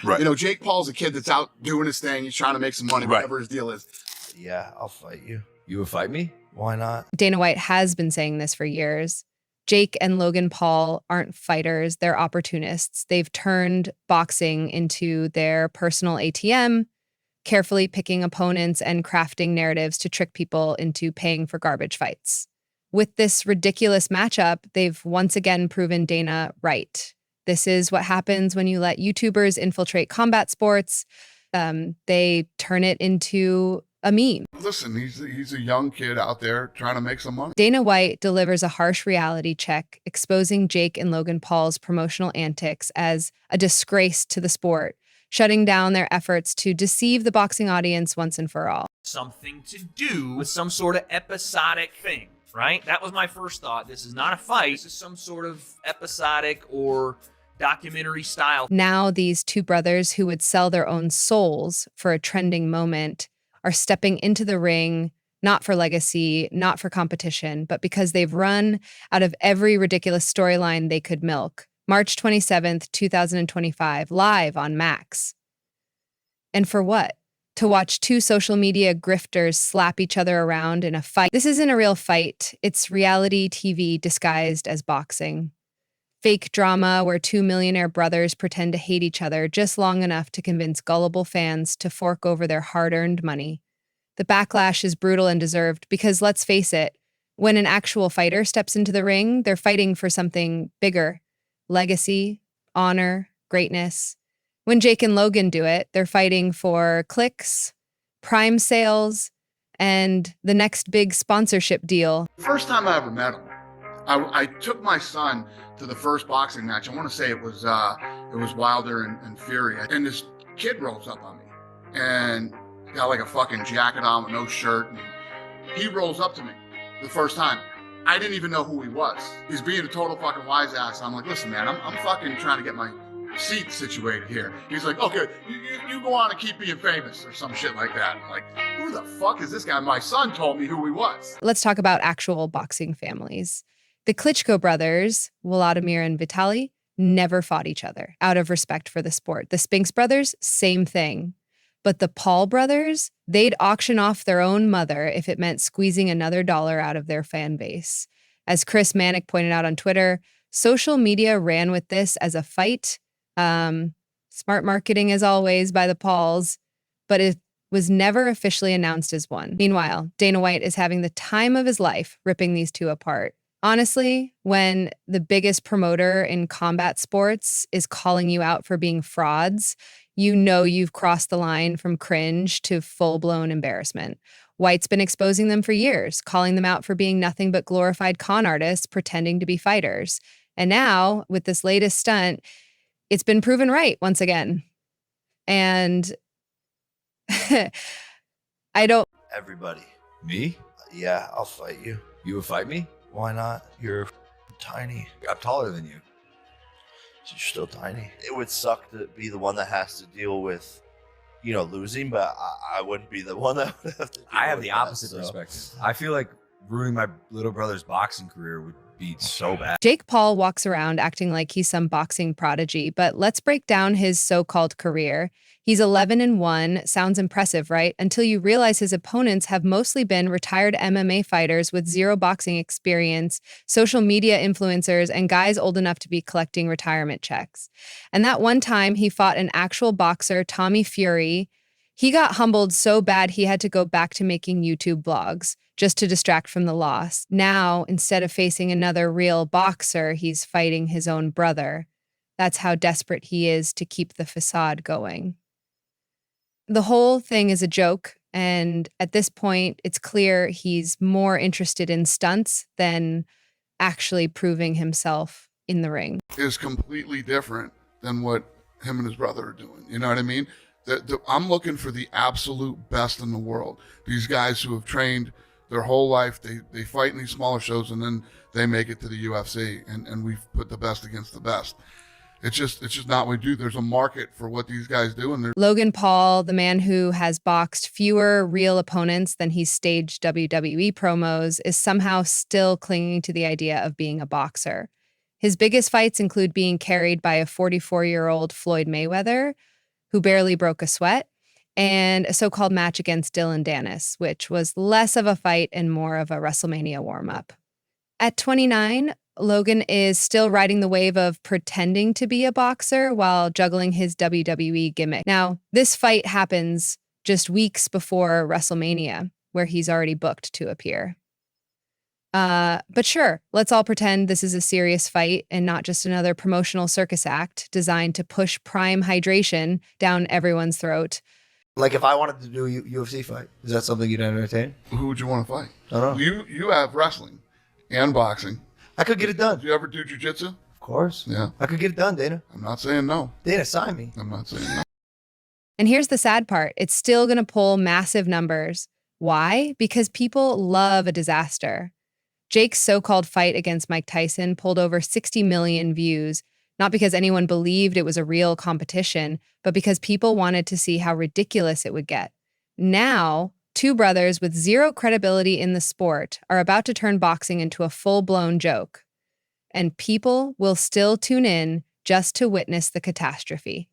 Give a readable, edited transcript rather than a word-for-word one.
Right. You know, Jake Paul's a kid that's out doing his thing. He's trying to make some money, whatever his deal is. Yeah, I'll fight you. You would fight me? Why not? Dana White has been saying this for years. Jake and Logan Paul aren't fighters, they're opportunists. They've turned boxing into their personal ATM, carefully picking opponents and crafting narratives to trick people into paying for garbage fights. With this ridiculous matchup, they've once again proven Dana right. This is what happens when you let YouTubers infiltrate combat sports. They turn it into a meme. Listen, he's a young kid out there trying to make some money. Dana White delivers a harsh reality check, exposing Jake and Logan Paul's promotional antics as a disgrace to the sport, shutting down their efforts to deceive the boxing audience once and for all. Something to do with some sort of episodic thing, right? That was my first thought. This is not a fight. This is some sort of episodic or documentary style. Now these two brothers who would sell their own souls for a trending moment are stepping into the ring, not for legacy, not for competition, but because they've run out of every ridiculous storyline they could milk. March 27th, 2025, live on Max. And for what? To watch two social media grifters slap each other around in a fight. This isn't a real fight. It's reality TV disguised as boxing. Fake drama where two millionaire brothers pretend to hate each other just long enough to convince gullible fans to fork over their hard-earned money. The backlash is brutal and deserved because, let's face it, when an actual fighter steps into the ring, they're fighting for something bigger: legacy, honor, greatness. When Jake and Logan do it, they're fighting for clicks, Prime sales, and the next big sponsorship deal. First time I ever met him, I took my son to the first boxing match. I want to say it was Wilder and Fury. And this kid rolls up on me and got like a fucking jacket on with no shirt. And he rolls up to me the first time. I didn't even know who he was. He's being a total fucking wise ass. I'm like, listen, man, I'm fucking trying to get my seat situated here. He's like, okay, you go on and keep being famous or some shit like that. I'm like, who the fuck is this guy? My son told me who he was. Let's talk about actual boxing families. The Klitschko brothers, Vladimir and Vitaly, never fought each other out of respect for the sport. The Spinks brothers, same thing. But the Paul brothers, they'd auction off their own mother if it meant squeezing another dollar out of their fan base. As Chris Manick pointed out on Twitter, social media ran with this as a fight. Smart marketing as always by the Pauls, but it was never officially announced as one. Meanwhile, Dana White is having the time of his life ripping these two apart. Honestly, when the biggest promoter in combat sports is calling you out for being frauds, you know you've crossed the line from cringe to full-blown embarrassment. White's been exposing them for years, calling them out for being nothing but glorified con artists pretending to be fighters. And now, with this latest stunt, it's been proven right once again. And I don't... Everybody. Me? Yeah, I'll fight you. You would fight me? Why not? You're tiny. I'm taller than you. You're still tiny. It would suck to be the one that has to deal with, losing, but I wouldn't be the one that would have to deal I have with the that, opposite so. perspective. I feel like ruining my little brother's boxing career would be so bad. Jake Paul walks around acting like he's some boxing prodigy, but let's break down his so-called career. He's 11-1, sounds impressive, right? Until you realize his opponents have mostly been retired MMA fighters with zero boxing experience, social media influencers, and guys old enough to be collecting retirement checks. And that one time he fought an actual boxer, Tommy Fury, he got humbled so bad he had to go back to making YouTube vlogs just to distract from the loss. Now, instead of facing another real boxer, he's fighting his own brother. That's how desperate he is to keep the facade going. The whole thing is a joke, and at this point, it's clear he's more interested in stunts than actually proving himself in the ring. Is completely different than what him and his brother are doing. You know what I mean? I'm looking for the absolute best in the world. These guys who have trained their whole life, they fight in these smaller shows and then they make it to the UFC, and we've put the best against the best. It's just not what we do. There's a market for what these guys do. And Logan Paul, the man who has boxed fewer real opponents than he's staged WWE promos, is somehow still clinging to the idea of being a boxer. His biggest fights include being carried by a 44-year-old Floyd Mayweather, who barely broke a sweat, and a so-called match against Dylan Dennis, which was less of a fight and more of a WrestleMania warm-up. At 29, Logan is still riding the wave of pretending to be a boxer while juggling his WWE gimmick. Now, this fight happens just weeks before WrestleMania, where he's already booked to appear. But sure, let's all pretend this is a serious fight and not just another promotional circus act designed to push prime hydration down everyone's throat. Like if I wanted to do a UFC fight, is that something you'd entertain? Who would you want to fight? I don't know. You have wrestling and boxing. I could get it done. Do you ever do jiu-jitsu? Of course. Yeah. I could get it done, Dana. I'm not saying no. Dana, sign me. I'm not saying no. And here's the sad part. It's still going to pull massive numbers. Why? Because people love a disaster. Jake's so-called fight against Mike Tyson pulled over 60 million views, not because anyone believed it was a real competition, but because people wanted to see how ridiculous it would get. Now, two brothers with zero credibility in the sport are about to turn boxing into a full-blown joke. And people will still tune in just to witness the catastrophe.